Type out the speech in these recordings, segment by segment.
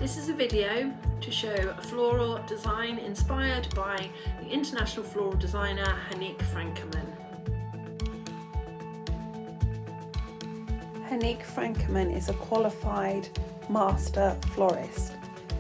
This is a video to show a floral design inspired by the international floral designer Hanique Frankerman. Hanique Frankerman is a qualified master florist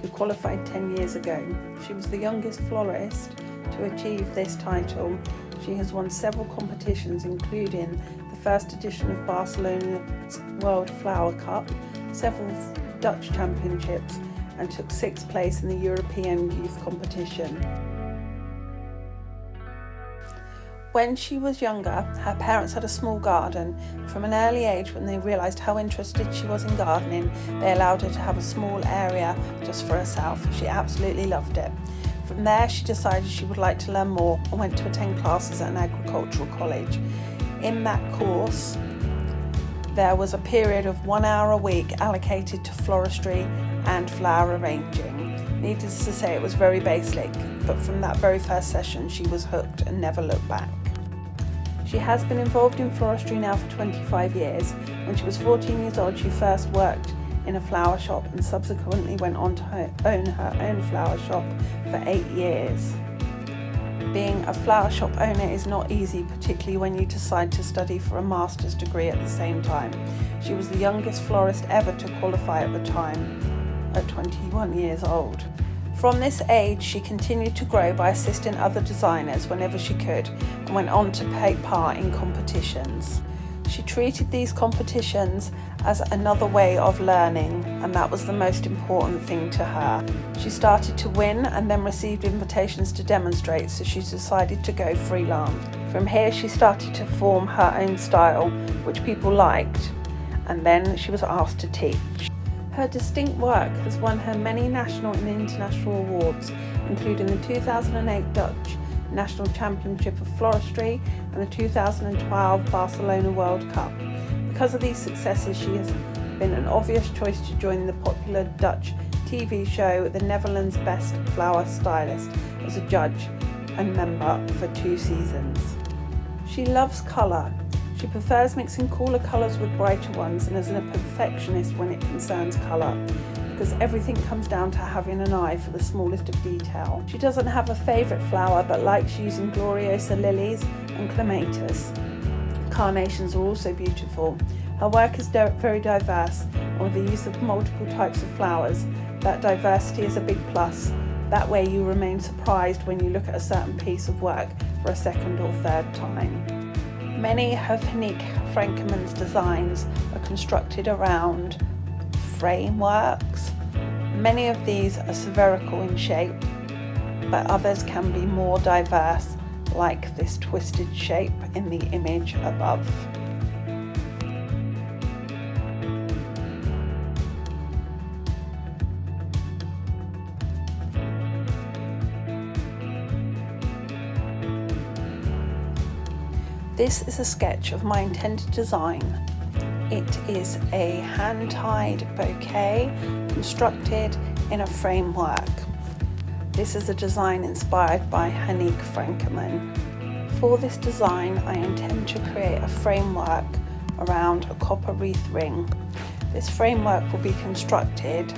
who qualified 10 years ago. She was the youngest florist to achieve this title. She has won several competitions, including the first edition of Barcelona's World Flower Cup, several Dutch championships, and took 6th place in the European Youth Competition. When she was younger, her parents had a small garden. From an early age, when they realised how interested she was in gardening, they allowed her to have a small area just for herself. She absolutely loved it. From there, she decided she would like to learn more and went to attend classes at an agricultural college. In that course, there was a period of 1 hour a week allocated to floristry and flower arranging. Needless to say, it was very basic, but from that very first session, she was hooked and never looked back. She has been involved in floristry now for 25 years. When she was 14 years old, she first worked in a flower shop and subsequently went on to own her own flower shop for 8 years. Being a flower shop owner is not easy, particularly when you decide to study for a master's degree at the same time. She was the youngest florist ever to qualify at the time, at 21 years old. From this age, she continued to grow by assisting other designers whenever she could and went on to take part in competitions. She treated these competitions as another way of learning, and that was the most important thing to her. She started to win and then received invitations to demonstrate, so she decided to go freelance. From here, she started to form her own style, which people liked, and then she was asked to teach. Her distinct work has won her many national and international awards, including the 2008 Dutch National Championship of Floristry and the 2012 Barcelona World Cup. Because of these successes, she has been an obvious choice to join the popular Dutch TV show The Netherlands' Best Flower Stylist as a judge and member for 2 seasons. She loves colour. She prefers mixing cooler colours with brighter ones and is a perfectionist when it concerns colour, because everything comes down to having an eye for the smallest of detail. She doesn't have a favourite flower but likes using Gloriosa lilies and clematis. Carnations are also beautiful. Her work is very diverse, and with the use of multiple types of flowers, that diversity is a big plus. That way you remain surprised when you look at a certain piece of work for a second or third time. Many of Hanique Frankerman's designs are constructed around frameworks. Many of these are spherical in shape, but others can be more diverse, like this twisted shape in the image above. This is a sketch of my intended design. It is a hand-tied bouquet constructed in a framework. This is a design inspired by Hanique Frankerman. For this design, I intend to create a framework around a copper wreath ring. This framework will be constructed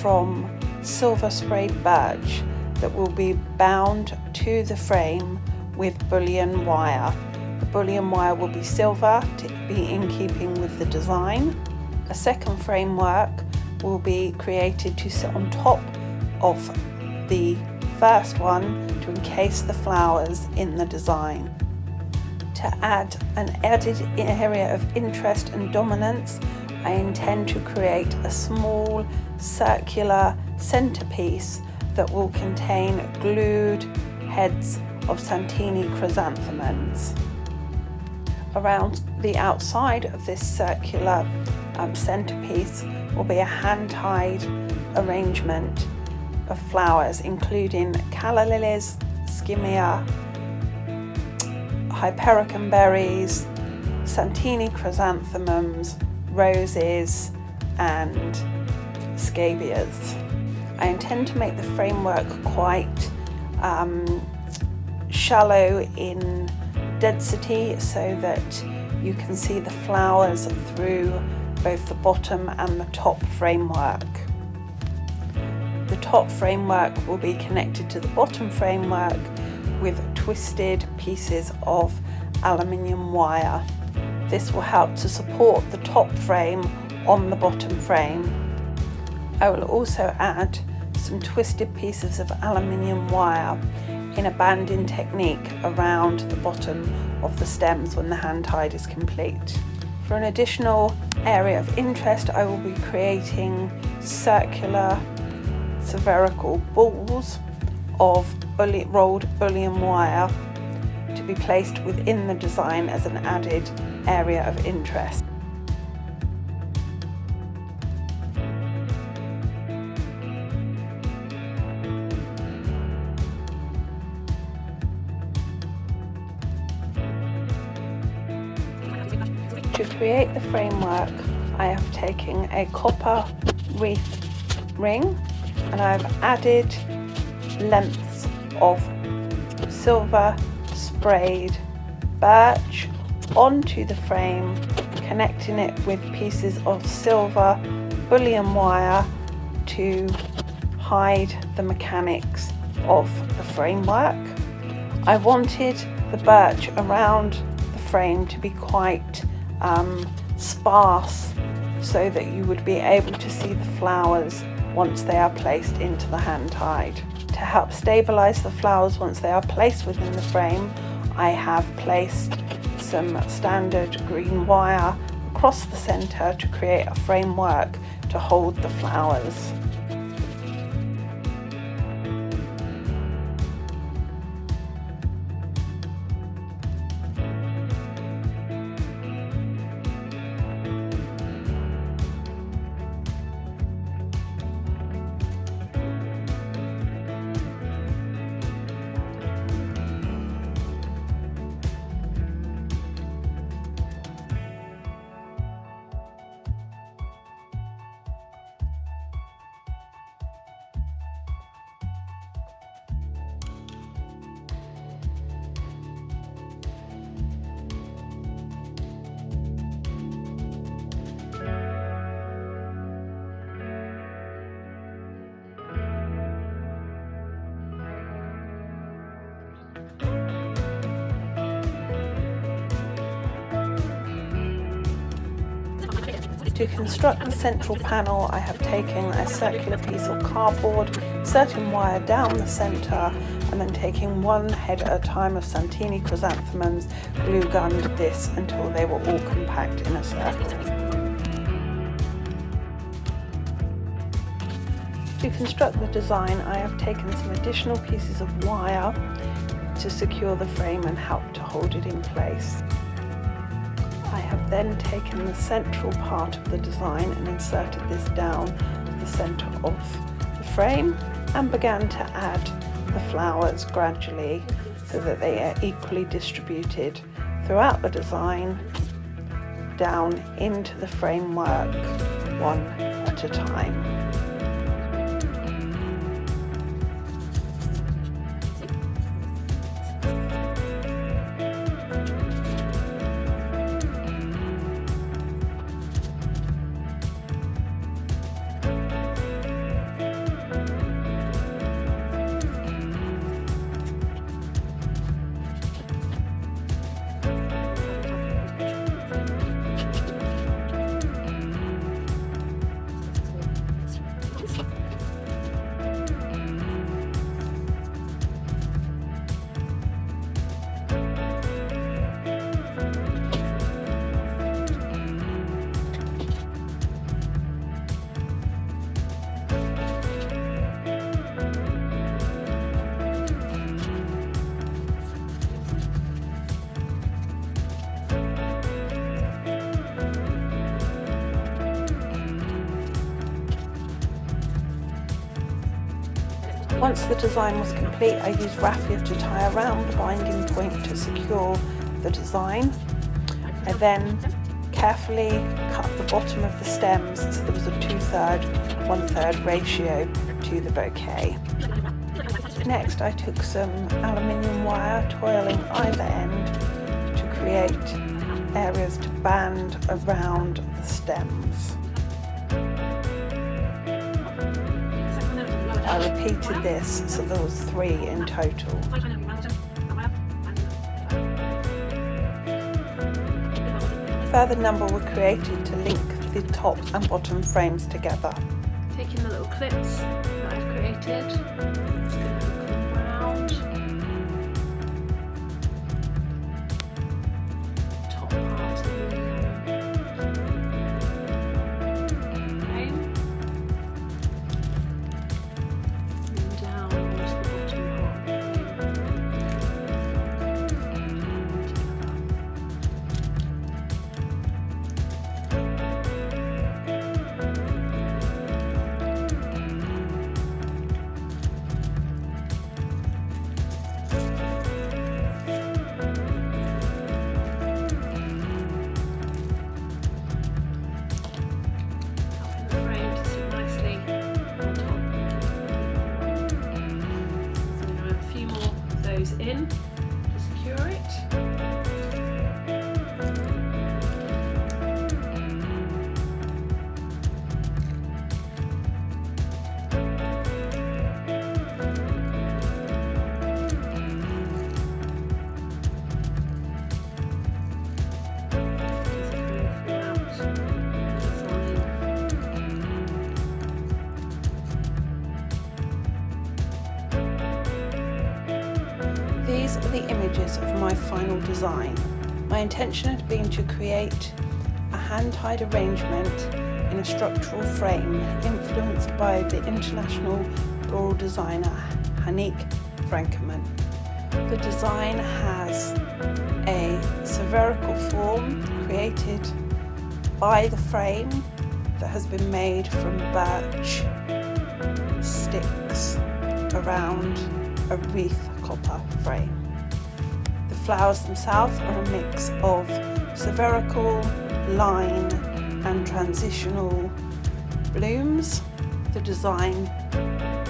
from silver sprayed birch that will be bound to the frame with bullion wire. The bullion wire will be silver to be in keeping with the design. A second framework will be created to sit on top of the first one to encase the flowers in the design. To add an added area of interest and dominance, I intend to create a small circular centerpiece that will contain glued heads of Santini chrysanthemums. Around the outside of this circular centerpiece will be a hand-tied arrangement of flowers, including calla lilies, skimmia, hypericum berries, Santini chrysanthemums, roses, and scabious. I intend to make the framework quite shallow in density so that you can see the flowers through both the bottom and the top framework. top framework will be connected to the bottom framework with twisted pieces of aluminium wire. This will help to support the top frame on the bottom frame. I will also add some twisted pieces of aluminium wire in a banding technique around the bottom of the stems when the hand hide is complete. For an additional area of interest, I will be creating circular spherical balls of rolled bullion wire to be placed within the design as an added area of interest. To create the framework, I have taken a copper wreath ring and I have added lengths of silver sprayed birch onto the frame, connecting it with pieces of silver bullion wire to hide the mechanics of the framework. I wanted the birch around the frame to be quite sparse so that you would be able to see the flowers once they are placed into the hand hide. To help stabilize the flowers once they are placed within the frame, I have placed some standard green wire across the center to create a framework to hold the flowers. To construct the central panel, I have taken a circular piece of cardboard, inserting wire down the centre, and then taking one head at a time of Santini chrysanthemums, glue gunned this until they were all compact in a circle. To construct the design, I have taken some additional pieces of wire to secure the frame and help to hold it in place. I have then taken the central part of the design and inserted this down the centre of the frame and began to add the flowers gradually so that they are equally distributed throughout the design down into the framework one at a time. Once the design was complete, I used raffia to tie around the binding point to secure the design. I then carefully cut the bottom of the stems so there was a 2/3, 1/3 ratio to the bouquet. Next, I took some aluminium wire, toiling either end to create areas to band around the stems. I repeated this, so there was 3 in total. A further number were created to link the top and bottom frames together. Taking the little clips that I've created, just going to hook them round top part of the frame and down onto the bottom part of the in to secure it. These are the images of my final design. My intention had been to create a hand-tied arrangement in a structural frame influenced by the international floral designer Hanik Frankerman. The design has a spherical form created by the frame that has been made from birch sticks around a wreath copper frame. The flowers themselves are a mix of spherical, line and transitional blooms. The design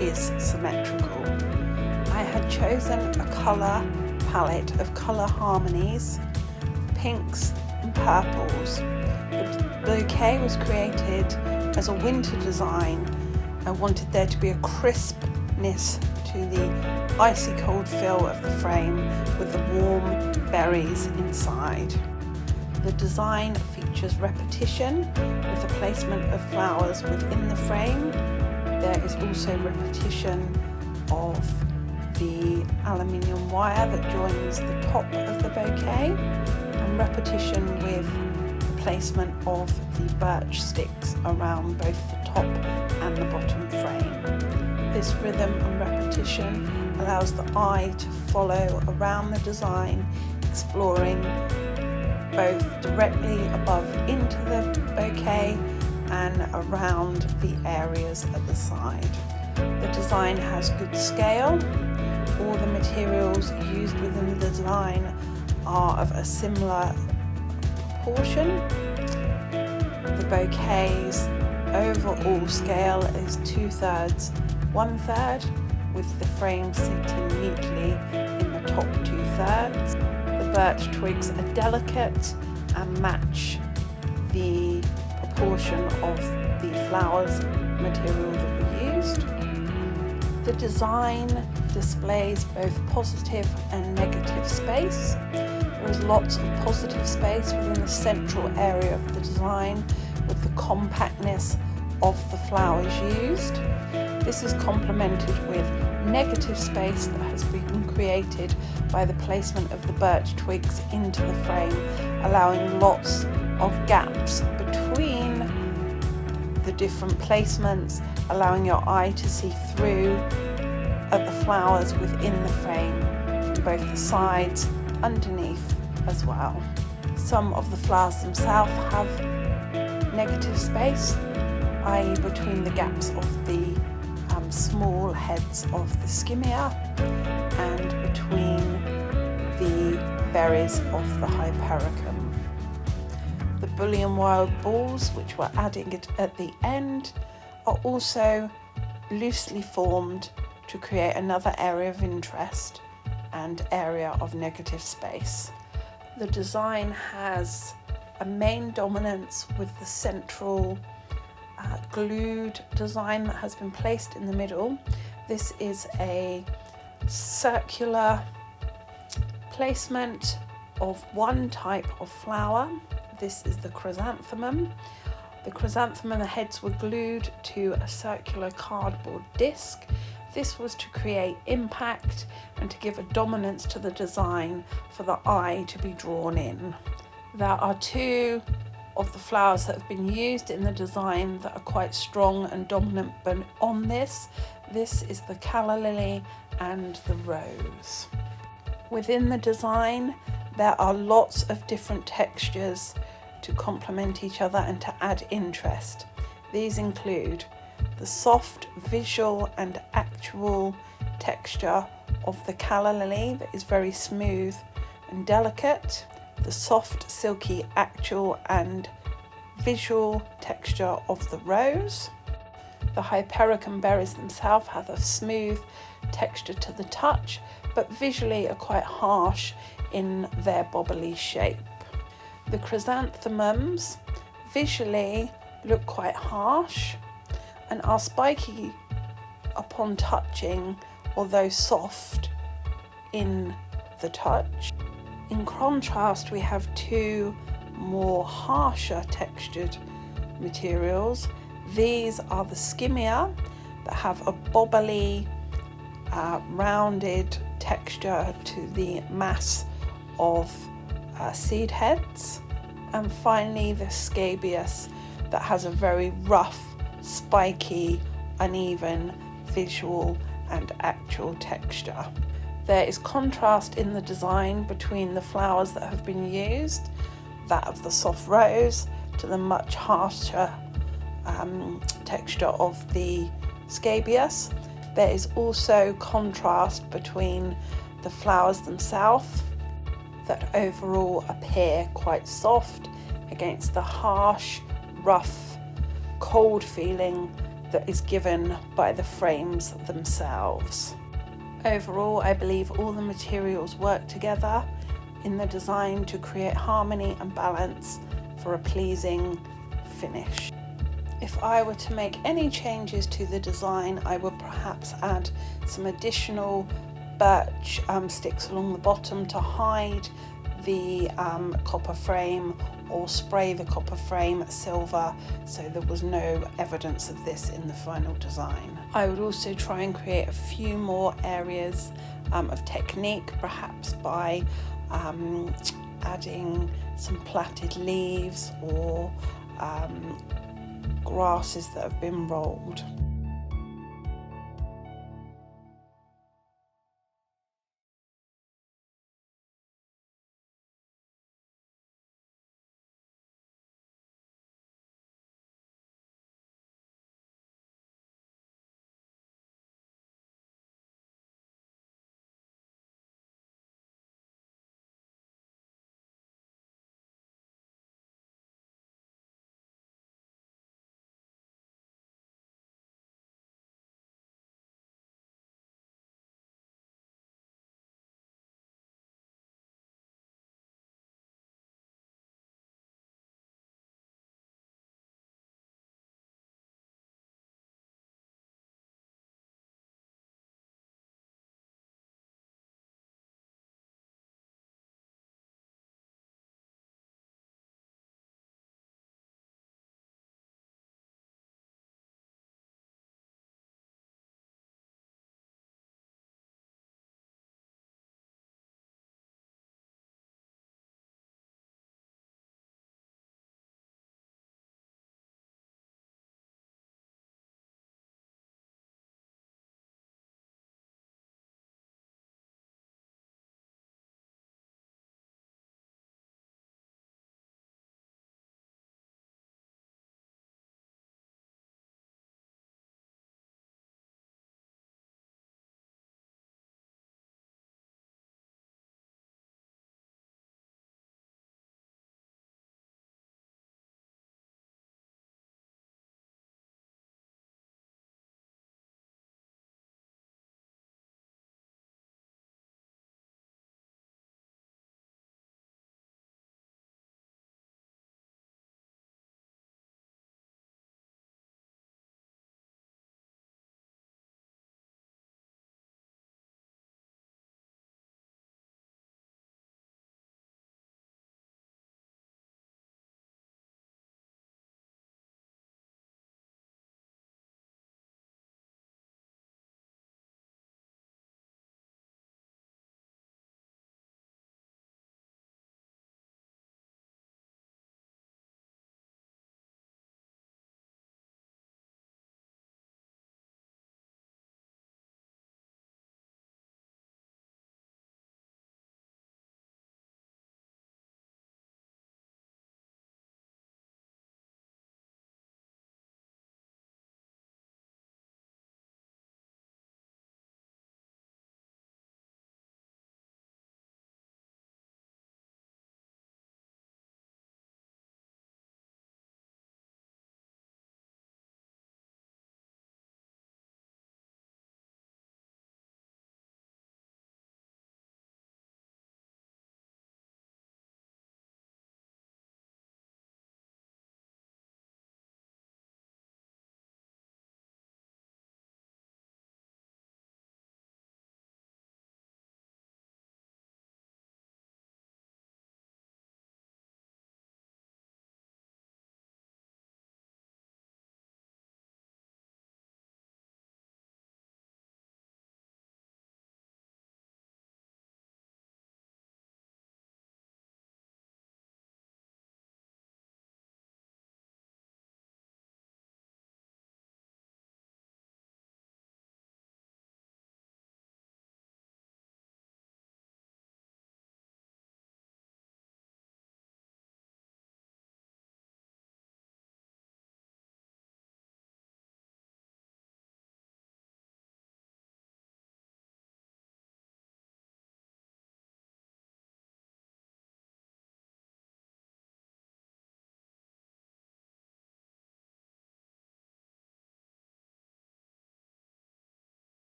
is symmetrical. I had chosen a colour palette of colour harmonies, pinks and purples. The bouquet was created as a winter design. I wanted there to be a crispness to the icy cold feel of the frame with the warm berries inside. The design features repetition with the placement of flowers within the frame. There is also repetition of the aluminium wire that joins the top of the bouquet and repetition with the placement of the birch sticks around both the top and the bottom frame. This rhythm and repetition allows the eye to follow around the design, exploring both directly above into the bouquet and around the areas at the side. The design has good scale. All the materials used within the design are of a similar proportion. The bouquet's overall scale is 2/3, 1/3, with the frame sitting neatly in the top 2/3. The birch twigs are delicate and match the proportion of the flowers material that we used. The design displays both positive and negative space. There is lots of positive space within the central area of the design with the compactness of the flowers used. This is complemented with negative space that has been created by the placement of the birch twigs into the frame, allowing lots of gaps between the different placements, allowing your eye to see through at the flowers within the frame from both the sides, underneath as well. Some of the flowers themselves have negative space, i.e. between the gaps of the small heads of the skimmia and between the berries of the hypericum. The bullion wild balls, which we're adding at the end, are also loosely formed to create another area of interest and area of negative space. The design has a main dominance with the central glued design that has been placed in the middle. This is a circular placement of one type of flower. This is the chrysanthemum. The chrysanthemum heads were glued to a circular cardboard disc. This was to create impact and to give a dominance to the design for the eye to be drawn in. There are two of the flowers that have been used in the design that are quite strong and dominant but on this. This is the calla lily and the rose. Within the design, there are lots of different textures to complement each other and to add interest. These include the soft visual and actual texture of the calla lily that is very smooth and delicate, the soft silky actual and visual texture of the rose. The hypericum berries themselves have a smooth texture to the touch, but visually are quite harsh in their bobbly shape. The chrysanthemums visually look quite harsh and are spiky upon touching, although soft in the touch. In contrast, we have two more harsher textured materials. These are the skimmia that have a bobbly, rounded texture to the mass of seed heads. And finally, the scabious that has a very rough, spiky, uneven visual and actual texture. There is contrast in the design between the flowers that have been used, that of the soft rose to the much harsher texture of the scabious. There is also contrast between the flowers themselves that overall appear quite soft against the harsh, rough, cold feeling that is given by the frames themselves. Overall, I believe all the materials work together in the design to create harmony and balance for a pleasing finish. If I were to make any changes to the design, I would perhaps add some additional birch sticks along the bottom to hide the copper frame, or spray the copper frame silver so there was no evidence of this in the final design. I would also try and create a few more areas of technique, perhaps by adding some plaited leaves or grasses that have been rolled.